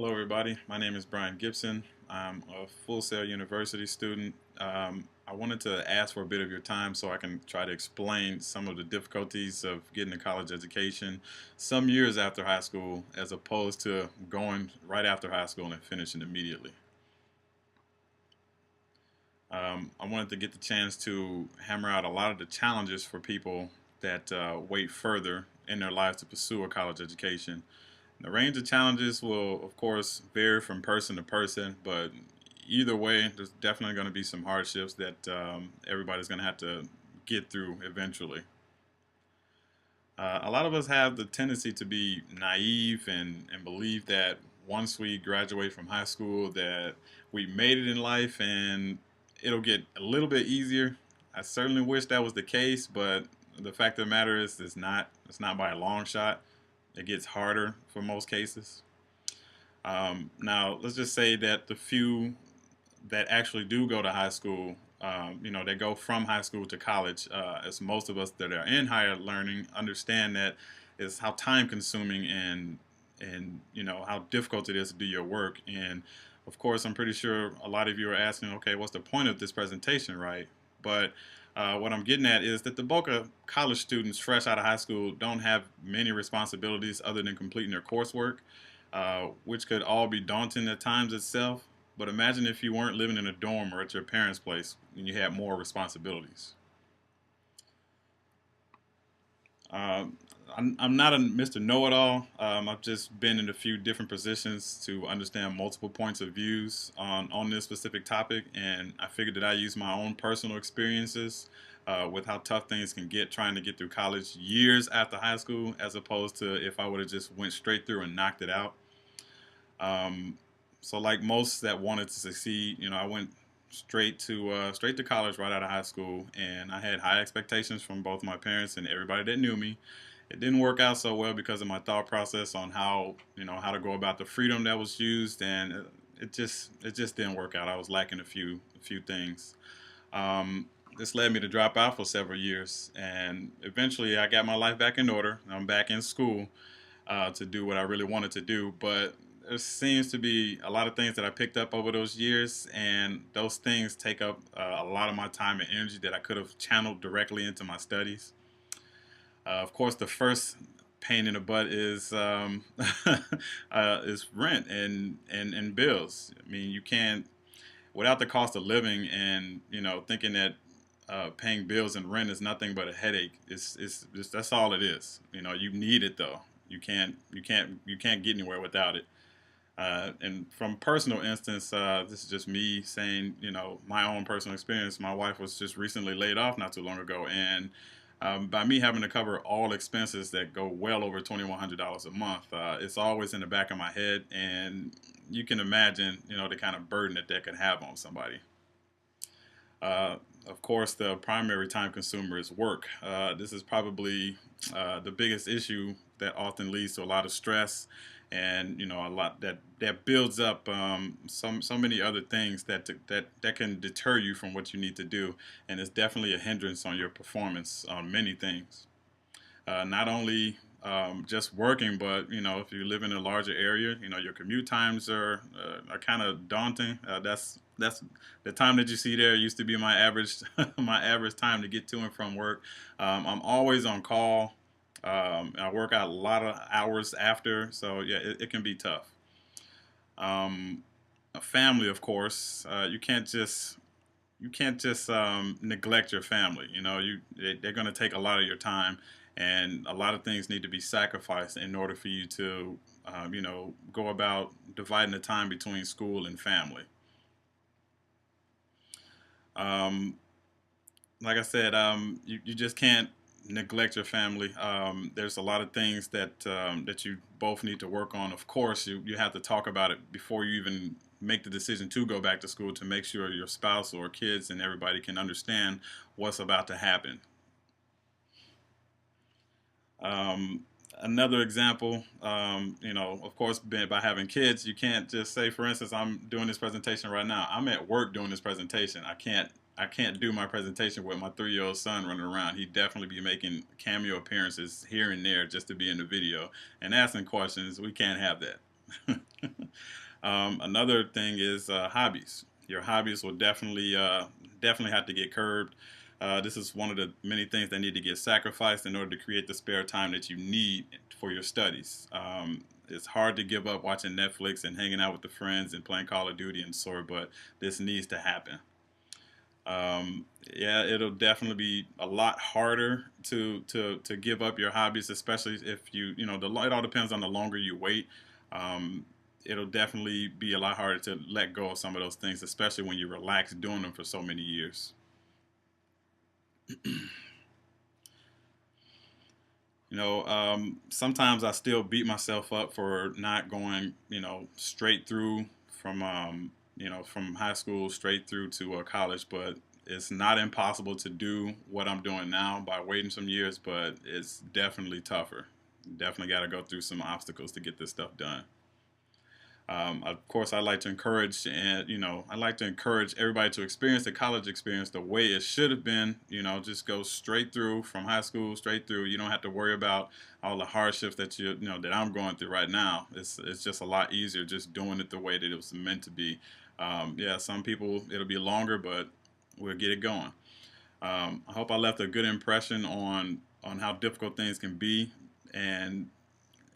Hello everybody, my name is Brian Gibson. I'm a Full Sail University student. I wanted to ask for a bit of your time so I can try to explain some of the difficulties of getting a college education some years after high school as opposed to going right after high school and finishing immediately. I wanted to get the chance to hammer out a lot of the challenges for people that wait further in their lives to pursue a college education. The range of challenges will, of course, vary from person to person, but either way, there's definitely going to be some hardships that everybody's going to have to get through eventually. A lot of us have the tendency to be naive and believe that once we graduate from high school that we made it in life and it'll get a little bit easier. I certainly wish that was the case, but the fact of the matter is it's not by a long shot. It gets harder for most cases. Now, let's just say that the few that actually do go to high school, they go from high school to college, as most of us that are in higher learning understand that is how time consuming and how difficult it is to do your work. And of course, I'm pretty sure a lot of you are asking, okay, what's the point of this presentation, right? But what I'm getting at is that the bulk of college students fresh out of high school don't have many responsibilities other than completing their coursework, which could all be daunting at times itself. But imagine if you weren't living in a dorm or at your parents' place and you had more responsibilities. Um, I'm not a Mr. Know-it-all. I've just been in a few different positions to understand multiple points of views on this specific topic, and I figured that I use my own personal experiences with how tough things can get trying to get through college years after high school, as opposed to if I would have just went straight through and knocked it out. Um, so, like most that wanted to succeed, I went straight to college right out of high school, and I had high expectations from both my parents and everybody that knew me. It didn't work out so well because of my thought process on how to go about the freedom that was used, and it just didn't work out. I was lacking a few things. This led me to drop out for several years, and eventually I got my life back in order. I'm back in school to do what I really wanted to do, but there seems to be a lot of things that I picked up over those years, and those things take up a lot of my time and energy that I could have channeled directly into my studies. Of course, the first pain in the butt is rent and bills. I mean, you can't without the cost of living and thinking that paying bills and rent is nothing but a headache. It's that's all it is. You need it though. You can't get anywhere without it. And from personal instance, this is just me saying, my own personal experience. My wife was just recently laid off not too long ago, and by me having to cover all expenses that go well over $2,100 a month, it's always in the back of my head, and you can imagine, the kind of burden that could have on somebody. Of course, the primary time consumer is work. This is probably the biggest issue that often leads to a lot of stress, and a lot that builds up so many other things that can deter you from what you need to do, and it's definitely a hindrance on your performance on many things. Not only just working, but if you live in a larger area, your commute times are kind of daunting. That's the time that you see there used to be my average my average time to get to and from work. I'm always on call. I work out a lot of hours after, so yeah, it can be tough. A family, of course, you can't just neglect your family. They're going to take a lot of your time, and a lot of things need to be sacrificed in order for you to, go about dividing the time between school and family. Um, like I said, you just can't neglect your family. There's a lot of things that you both need to work on. Of course, you have to talk about it before you even make the decision to go back to school to make sure your spouse or kids and everybody can understand what's about to happen. Um, Another example, of course, by having kids, you can't just say, for instance, I'm doing this presentation right now. I'm at work doing this presentation. I can't do my presentation with my 3-year-old son running around. He'd definitely be making cameo appearances here and there just to be in the video and asking questions. We can't have that. Another thing is hobbies. Your hobbies will definitely have to get curbed. This is one of the many things that need to get sacrificed in order to create the spare time that you need for your studies. It's hard to give up watching Netflix and hanging out with the friends and playing Call of Duty and so, but this needs to happen. Yeah, it'll definitely be a lot harder to give up your hobbies, especially if it all depends on the longer you wait. Um, it'll definitely be a lot harder to let go of some of those things, especially when you relax doing them for so many years. Sometimes I still beat myself up for not going, straight through from high school straight through to college. But it's not impossible to do what I'm doing now by waiting some years. But it's definitely tougher. Definitely got to go through some obstacles to get this stuff done. Of course, I like to encourage, and I like to encourage everybody to experience the college experience the way it should have been. Just go straight through from high school, straight through. You don't have to worry about all the hardships that that I'm going through right now. It's just a lot easier just doing it the way that it was meant to be. Yeah, some people it'll be longer, but we'll get it going. I hope I left a good impression on how difficult things can be, and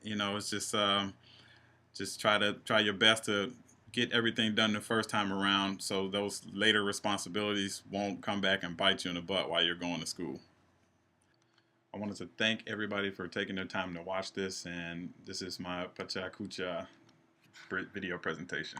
it's just try your best to get everything done the first time around so those later responsibilities won't come back and bite you in the butt while you're going to school. I wanted to thank everybody for taking their time to watch this, and this is my Pecha Kucha video presentation.